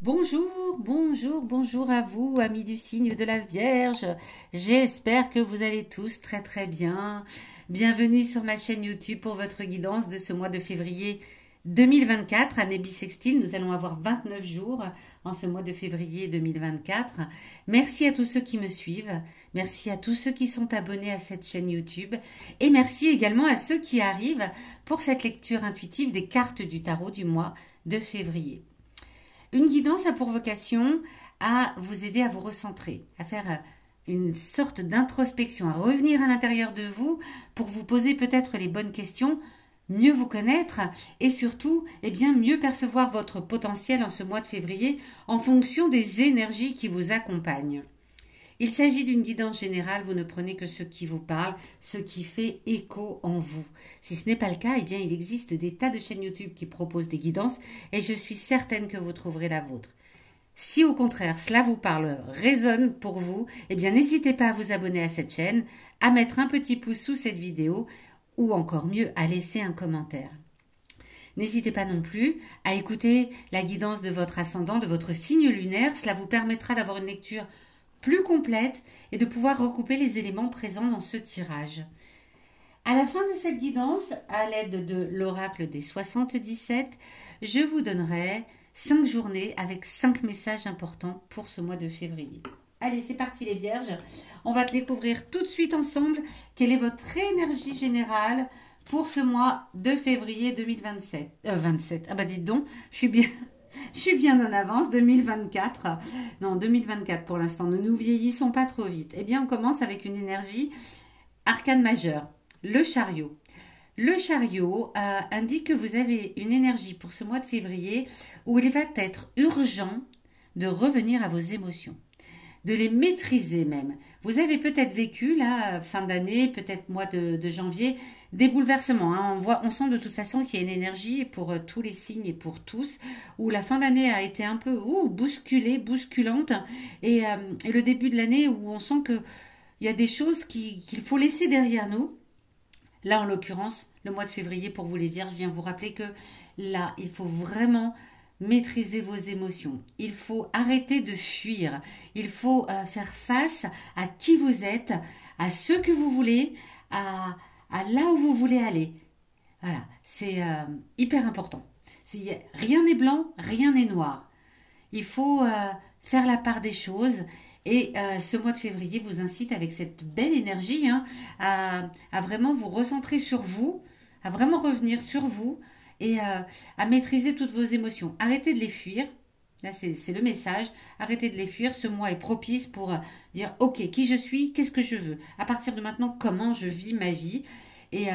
Bonjour, bonjour, bonjour à vous, amis du signe de la Vierge. J'espère que vous allez tous très très bien. Bienvenue sur ma chaîne YouTube pour votre guidance de ce mois de février 2024, année bissextile. Nous allons avoir 29 jours en ce mois de février 2024. Merci à tous ceux qui me suivent. Merci à tous ceux qui sont abonnés à cette chaîne YouTube. Et merci également à ceux qui arrivent pour cette lecture intuitive des cartes du tarot du mois de février. Une guidance a pour vocation à vous aider à vous recentrer, à faire une sorte d'introspection, à revenir à l'intérieur de vous pour vous poser peut-être les bonnes questions, mieux vous connaître et surtout mieux percevoir votre potentiel en ce mois de février en fonction des énergies qui vous accompagnent. Il s'agit d'une guidance générale, vous ne prenez que ce qui vous parle, ce qui fait écho en vous. Si ce n'est pas le cas, il existe des tas de chaînes YouTube qui proposent des guidances et je suis certaine que vous trouverez la vôtre. Si au contraire cela vous parle, résonne pour vous, n'hésitez pas à vous abonner à cette chaîne, à mettre un petit pouce sous cette vidéo ou encore mieux à laisser un commentaire. N'hésitez pas non plus à écouter la guidance de votre ascendant, de votre signe lunaire, cela vous permettra d'avoir une lecture plus complète et de pouvoir recouper les éléments présents dans ce tirage. À la fin de cette guidance, à l'aide de l'oracle des 77, je vous donnerai 5 journées avec 5 messages importants pour ce mois de février. Allez, c'est parti les vierges. On va découvrir tout de suite ensemble quelle est votre énergie générale pour ce mois de février 2027. 27. Ah bah dites donc, je suis bien en avance, 2024. Non, 2024 pour l'instant. Ne nous vieillissons pas trop vite. On commence avec une énergie arcane majeure, le chariot. Le chariot indique que vous avez une énergie pour ce mois de février où il va être urgent de revenir à vos émotions, de les maîtriser même. Vous avez peut-être vécu, là, fin d'année, peut-être mois de janvier, des bouleversements. Hein. On sent de toute façon qu'il y a une énergie pour tous les signes et pour tous, où la fin d'année a été un peu bousculée, bousculante, et le début de l'année où on sent qu'il y a des choses qu'il faut laisser derrière nous. Là, en l'occurrence, le mois de février, pour vous les vierges, vient vous rappeler que là, il faut vraiment maîtriser vos émotions. Il faut arrêter de fuir. Il faut faire face à qui vous êtes, à ce que vous voulez, à là où vous voulez aller. Voilà, c'est hyper important. Rien n'est blanc, rien n'est noir. Il faut faire la part des choses. Et ce mois de février vous incite avec cette belle énergie à vraiment vous recentrer sur vous, à vraiment revenir sur vous et à maîtriser toutes vos émotions. Arrêtez de les fuir. Là, c'est le message. Arrêtez de les fuir. Ce mois est propice pour dire, ok, qui je suis, qu'est-ce que je veux. À partir de maintenant, comment je vis ma vie et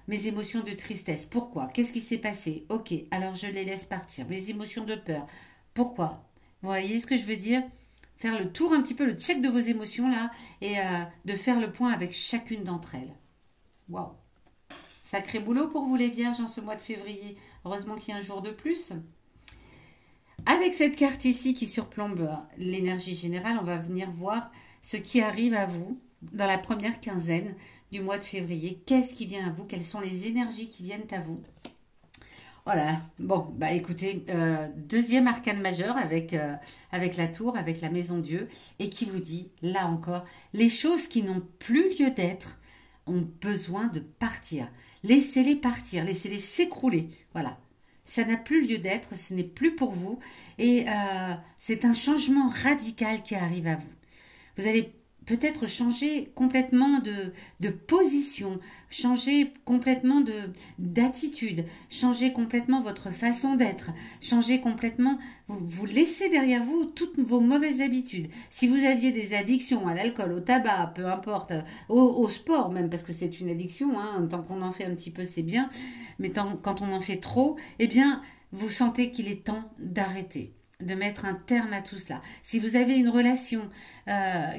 mes émotions de tristesse. Pourquoi? Qu'est-ce qui s'est passé? Ok, alors je les laisse partir. Mes émotions de peur. Pourquoi? Vous voyez ce que je veux dire? Faire le tour un petit peu, le check de vos émotions là et de faire le point avec chacune d'entre elles. Waouh! Sacré boulot pour vous les vierges en ce mois de février. Heureusement qu'il y a un jour de plus. Avec cette carte ici qui surplombe l'énergie générale, on va venir voir ce qui arrive à vous dans la première quinzaine du mois de février. Qu'est-ce qui vient à vous? Quelles sont les énergies qui viennent à vous? Voilà, bon, bah écoutez, deuxième arcane majeur avec la tour, avec la maison Dieu, et qui vous dit, là encore, les choses qui n'ont plus lieu d'être ont besoin de partir. Laissez-les partir, laissez-les s'écrouler. Voilà, ça n'a plus lieu d'être, ce n'est plus pour vous, et c'est un changement radical qui arrive à vous. Vous allez peut-être changer complètement de position, changer complètement d'attitude, changer complètement votre façon d'être, changer complètement, vous laissez derrière vous toutes vos mauvaises habitudes. Si vous aviez des addictions à l'alcool, au tabac, peu importe, au sport même, parce que c'est une addiction, hein, tant qu'on en fait un petit peu c'est bien, mais quand on en fait trop, vous sentez qu'il est temps d'arrêter, de mettre un terme à tout cela. Si vous avez une relation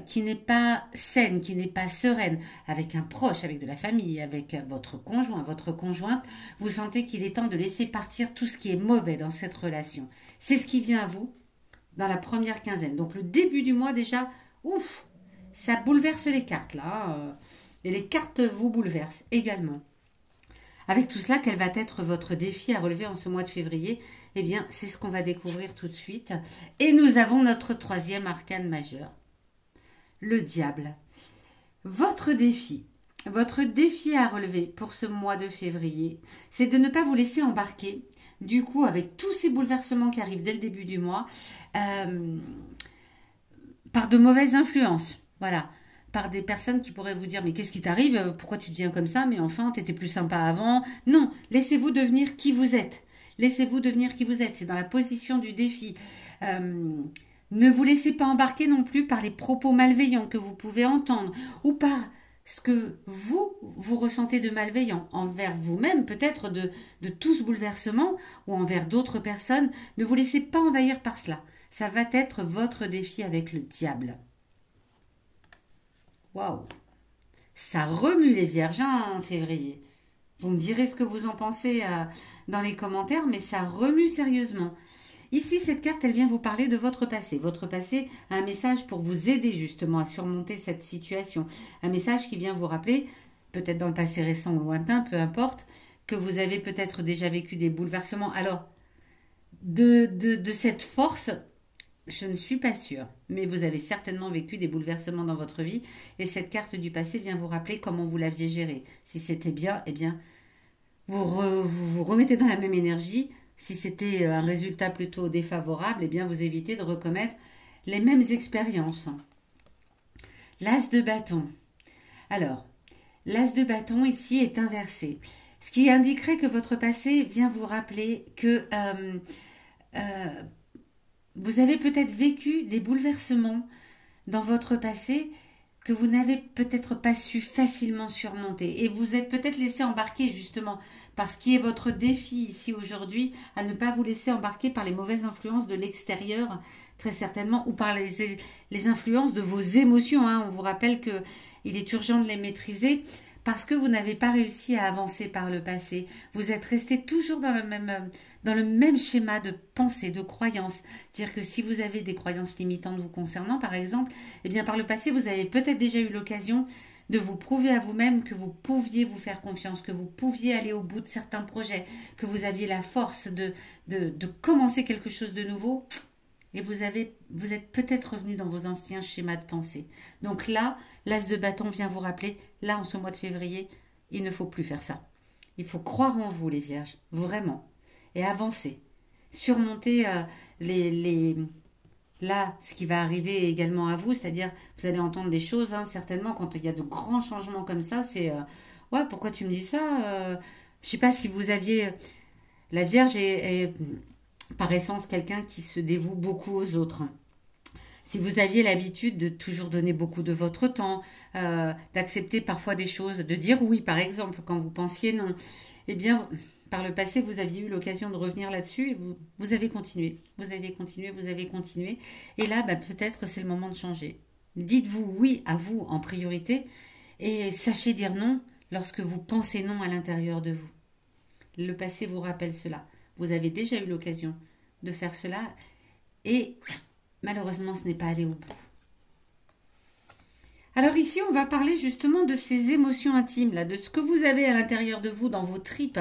qui n'est pas saine, qui n'est pas sereine, avec un proche, avec de la famille, avec votre conjoint, votre conjointe, vous sentez qu'il est temps de laisser partir tout ce qui est mauvais dans cette relation. C'est ce qui vient à vous dans la première quinzaine. Donc le début du mois déjà, ouf, ça bouleverse les cartes là. Et les cartes vous bouleversent également. Avec tout cela, quel va être votre défi à relever en ce mois de février? Eh bien, c'est ce qu'on va découvrir tout de suite. Et nous avons notre troisième arcane majeur, le diable. Votre défi à relever pour ce mois de février, c'est de ne pas vous laisser embarquer, du coup, avec tous ces bouleversements qui arrivent dès le début du mois, par de mauvaises influences. Voilà. Par des personnes qui pourraient vous dire mais qu'est-ce qui t'arrive? Pourquoi tu deviens comme ça? Mais enfin, tu étais plus sympa avant. Non, laissez-vous devenir qui vous êtes. Laissez-vous devenir qui vous êtes. C'est dans la position du défi. Ne vous laissez pas embarquer non plus par les propos malveillants que vous pouvez entendre ou par ce que vous ressentez de malveillant envers vous-même, peut-être de tout ce bouleversement ou envers d'autres personnes. Ne vous laissez pas envahir par cela. Ça va être votre défi avec le diable. Waouh! Ça remue les vierges en février. Vous me direz ce que vous en pensez dans les commentaires, mais ça remue sérieusement. Ici, cette carte, elle vient vous parler de votre passé. Votre passé a un message pour vous aider justement à surmonter cette situation. Un message qui vient vous rappeler, peut-être dans le passé récent ou lointain, peu importe, que vous avez peut-être déjà vécu des bouleversements. Alors, de cette force, je ne suis pas sûre, mais vous avez certainement vécu des bouleversements dans votre vie et cette carte du passé vient vous rappeler comment vous l'aviez géré. Si c'était bien, eh bien, vous remettez dans la même énergie. Si c'était un résultat plutôt défavorable, eh bien, vous évitez de recommettre les mêmes expériences. L'as de bâton. Alors, l'as de bâton ici est inversé, ce qui indiquerait que votre passé vient vous rappeler que vous avez peut-être vécu des bouleversements dans votre passé que vous n'avez peut-être pas su facilement surmonter. Et vous êtes peut-être laissé embarquer justement par ce qui est votre défi ici aujourd'hui, à ne pas vous laisser embarquer par les mauvaises influences de l'extérieur, très certainement, ou par les influences de vos émotions. On vous rappelle qu'il est urgent de les maîtriser parce que vous n'avez pas réussi à avancer par le passé. Vous êtes resté toujours dans le même schéma de pensée, de croyance. Dire que si vous avez des croyances limitantes vous concernant, par exemple, eh bien par le passé, vous avez peut-être déjà eu l'occasion de vous prouver à vous-même que vous pouviez vous faire confiance, que vous pouviez aller au bout de certains projets, que vous aviez la force de commencer quelque chose de nouveau. Et vous êtes peut-être revenu dans vos anciens schémas de pensée. Donc là, l'as de bâton vient vous rappeler, là en ce mois de février, il ne faut plus faire ça. Il faut croire en vous les vierges, vraiment, et avancer. Surmonter là, ce qui va arriver également à vous, c'est-à-dire vous allez entendre des choses, certainement, quand il y a de grands changements comme ça, c'est ouais, pourquoi tu me dis ça je ne sais pas si vous aviez... La Vierge est par essence quelqu'un qui se dévoue beaucoup aux autres. Si vous aviez l'habitude de toujours donner beaucoup de votre temps, d'accepter parfois des choses, de dire oui par exemple quand vous pensiez non, eh bien par le passé vous aviez eu l'occasion de revenir là-dessus et vous avez continué, vous avez continué et là peut-être c'est le moment de changer. Dites-vous oui à vous en priorité et sachez dire non lorsque vous pensez non à l'intérieur de vous. Le passé vous rappelle cela. Vous avez déjà eu l'occasion de faire cela et malheureusement, ce n'est pas allé au bout. Alors ici, on va parler justement de ces émotions intimes, là, de ce que vous avez à l'intérieur de vous, dans vos tripes.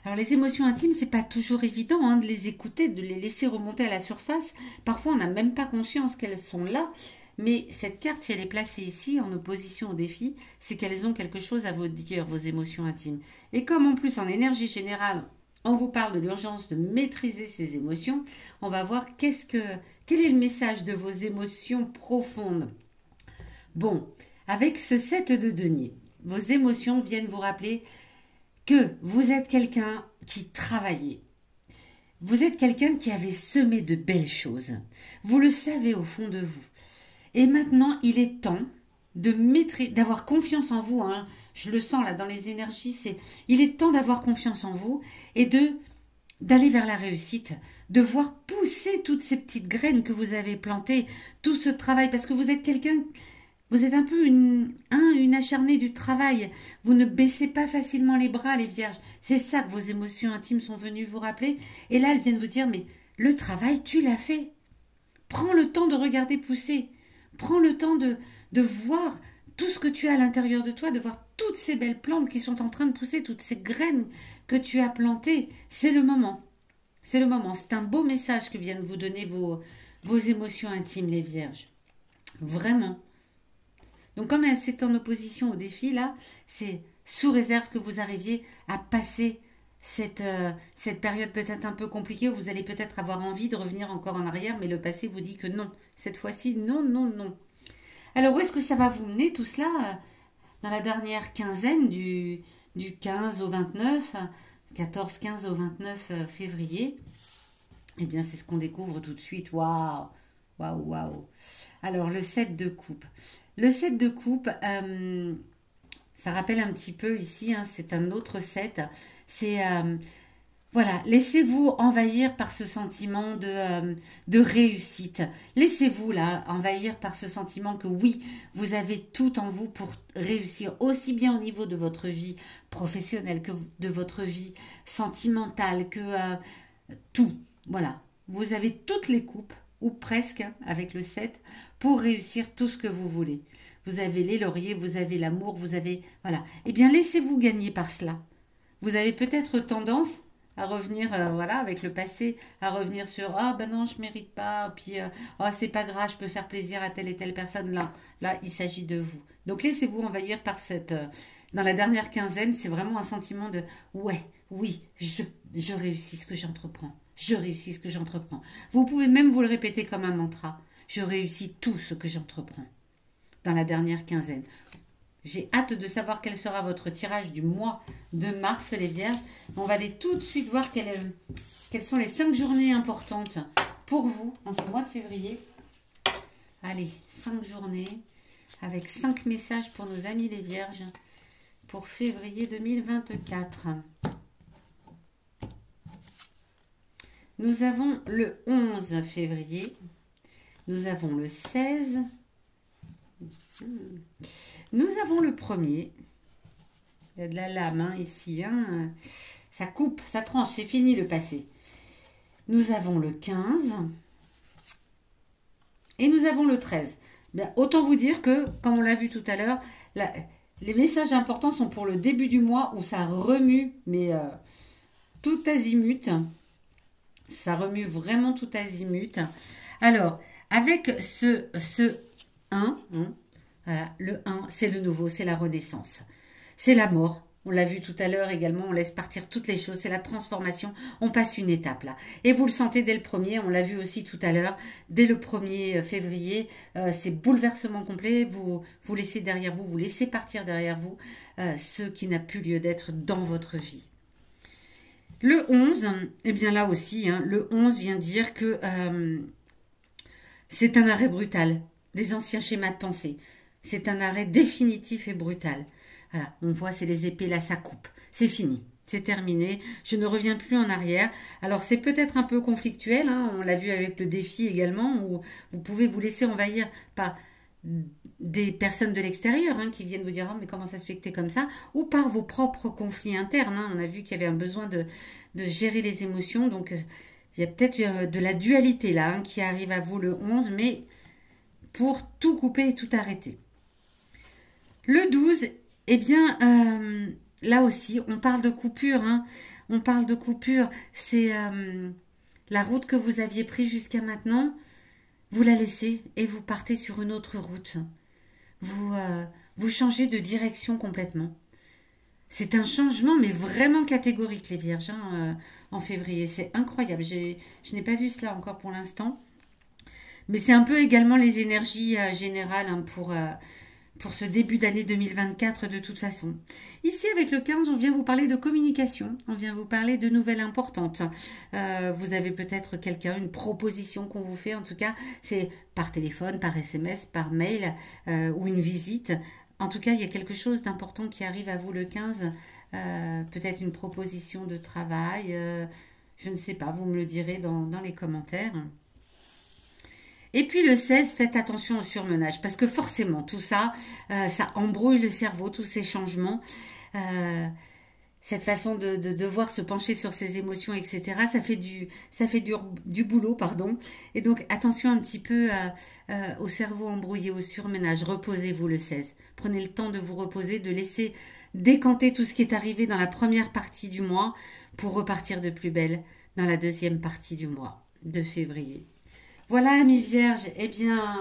Alors les émotions intimes, c'est pas toujours évident de les écouter, de les laisser remonter à la surface. Parfois, on n'a même pas conscience qu'elles sont là. Mais cette carte, si elle est placée ici, en opposition au défi, c'est qu'elles ont quelque chose à vous dire, vos émotions intimes. Et comme en plus, en énergie générale, on vous parle de l'urgence de maîtriser ces émotions, on va voir quel est le message de vos émotions profondes. Bon, avec ce 7 de denier, vos émotions viennent vous rappeler que vous êtes quelqu'un qui travaillait. Vous êtes quelqu'un qui avait semé de belles choses. Vous le savez au fond de vous. Et maintenant, il est temps de d'avoir confiance en vous. Je le sens là dans les énergies. Il est temps d'avoir confiance en vous et d'aller vers la réussite, de voir pousser toutes ces petites graines que vous avez plantées, tout ce travail, parce que vous êtes quelqu'un, vous êtes un peu une acharnée du travail. Vous ne baissez pas facilement les bras, les vierges. C'est ça que vos émotions intimes sont venues vous rappeler. Et là, elles viennent vous dire, mais le travail, tu l'as fait. Prends le temps de regarder pousser. Prends le temps de voir tout ce que tu as à l'intérieur de toi, de voir toutes ces belles plantes qui sont en train de pousser, toutes ces graines que tu as plantées. C'est le moment. C'est le moment. C'est un beau message que viennent vous donner vos émotions intimes, les vierges. Vraiment. Donc comme c'est en opposition au défi, là, c'est sous réserve que vous arriviez à passer cette période peut-être un peu compliquée où vous allez peut-être avoir envie de revenir encore en arrière, mais le passé vous dit que non. Cette fois-ci, non, non, non. Alors où est-ce que ça va vous mener tout cela dans la dernière quinzaine du 15 au 29, 14-15 au 29 février? Eh bien, c'est ce qu'on découvre tout de suite. Waouh! Waouh, waouh! Alors, le 7 de coupe. Le 7 de coupe, ça rappelle un petit peu ici, hein, c'est un autre 7. C'est, voilà, laissez-vous envahir par ce sentiment de réussite. Laissez-vous là envahir par ce sentiment que oui, vous avez tout en vous pour réussir, aussi bien au niveau de votre vie professionnelle que de votre vie sentimentale, que tout. Voilà, vous avez toutes les coupes, ou presque, avec le 7, pour réussir tout ce que vous voulez. Vous avez les lauriers, vous avez l'amour, vous avez... Voilà. Eh bien, laissez-vous gagner par cela. Vous avez peut-être tendance à revenir, voilà, avec le passé, à revenir sur ah ben non, je mérite pas, puis oh c'est pas grave, je peux faire plaisir à telle et telle personne. Là, il s'agit de vous. Donc laissez-vous envahir par cette. Dans la dernière quinzaine, c'est vraiment un sentiment de ouais, oui, je réussis ce que j'entreprends. Je réussis ce que j'entreprends. Vous pouvez même vous le répéter comme un mantra. Je réussis tout ce que j'entreprends. Dans la dernière quinzaine. J'ai hâte de savoir quel sera votre tirage du mois de mars, les vierges. On va aller tout de suite voir quelles sont les 5 journées importantes pour vous en ce mois de février. Allez, 5 journées avec 5 messages pour nos amis les vierges pour février 2024. Nous avons le 11 février. Nous avons le 16. Nous avons le 1er. Il y a de la lame hein, ici. Hein. Ça coupe, ça tranche. C'est fini le passé. Nous avons le 15. Et nous avons le 13. Bien, autant vous dire que, comme on l'a vu tout à l'heure, les messages importants sont pour le début du mois où ça remue, mais tout azimut. Ça remue vraiment tout azimut. Alors, avec ce 1, voilà, le 1, c'est le nouveau, c'est la renaissance. C'est la mort. On l'a vu tout à l'heure également, on laisse partir toutes les choses, c'est la transformation, on passe une étape là. Et vous le sentez dès le 1er, on l'a vu aussi tout à l'heure, dès le 1er février, c'est bouleversement complet, vous laissez derrière vous, vous laissez partir derrière vous ce qui n'a plus lieu d'être dans votre vie. Le 11, eh bien là aussi, hein, le 11 vient dire que c'est un arrêt brutal des anciens schémas de pensée. C'est un arrêt définitif et brutal. Voilà, on voit, c'est les épées, là, ça coupe. C'est fini, c'est terminé. Je ne reviens plus en arrière. Alors, c'est peut-être un peu conflictuel, hein, on l'a vu avec le défi également, où vous pouvez vous laisser envahir par des personnes de l'extérieur hein, qui viennent vous dire oh, mais comment ça se fait que t'es comme ça, ou par vos propres conflits internes. Hein. On a vu qu'il y avait un besoin de gérer les émotions, donc il y a peut-être de la dualité là hein, qui arrive à vous le 11, mais pour tout couper et tout arrêter. Le 12, eh bien, là aussi, on parle de coupure. Hein. On parle de coupure. C'est la route que vous aviez prise jusqu'à maintenant. Vous la laissez et vous partez sur une autre route. Vous changez de direction complètement. C'est un changement, mais vraiment catégorique, les vierges, hein, en février. C'est incroyable. Je n'ai pas vu cela encore pour l'instant. Mais c'est un peu également les énergies générales hein, pour ce début d'année 2024 de toute façon. Ici, avec le 15, on vient vous parler de communication. On vient vous parler de nouvelles importantes. Vous avez peut-être quelqu'un, une proposition qu'on vous fait. En tout cas, c'est par téléphone, par SMS, par mail ou une visite. En tout cas, il y a quelque chose d'important qui arrive à vous le 15. Peut-être une proposition de travail. Je ne sais pas, vous me le direz dans les commentaires. Et puis le 16, faites attention au surmenage, parce que forcément, tout ça, ça embrouille le cerveau, tous ces changements. Cette façon de devoir se pencher sur ses émotions, etc., ça fait du boulot, pardon. Et donc, attention un petit peu au cerveau embrouillé, au surmenage. Reposez-vous le 16. Prenez le temps de vous reposer, de laisser décanter tout ce qui est arrivé dans la première partie du mois pour repartir de plus belle dans la deuxième partie du mois de février. Voilà, amis vierges, eh bien,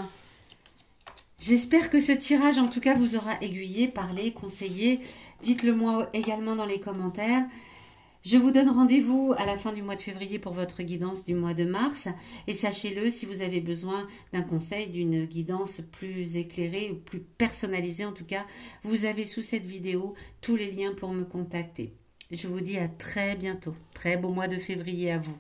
j'espère que ce tirage, en tout cas, vous aura aiguillé, parlé, conseillé. Dites-le moi également dans les commentaires. Je vous donne rendez-vous à la fin du mois de février pour votre guidance du mois de mars. Et sachez-le, si vous avez besoin d'un conseil, d'une guidance plus éclairée, plus personnalisée en tout cas, vous avez sous cette vidéo tous les liens pour me contacter. Je vous dis à très bientôt. Très beau mois de février à vous.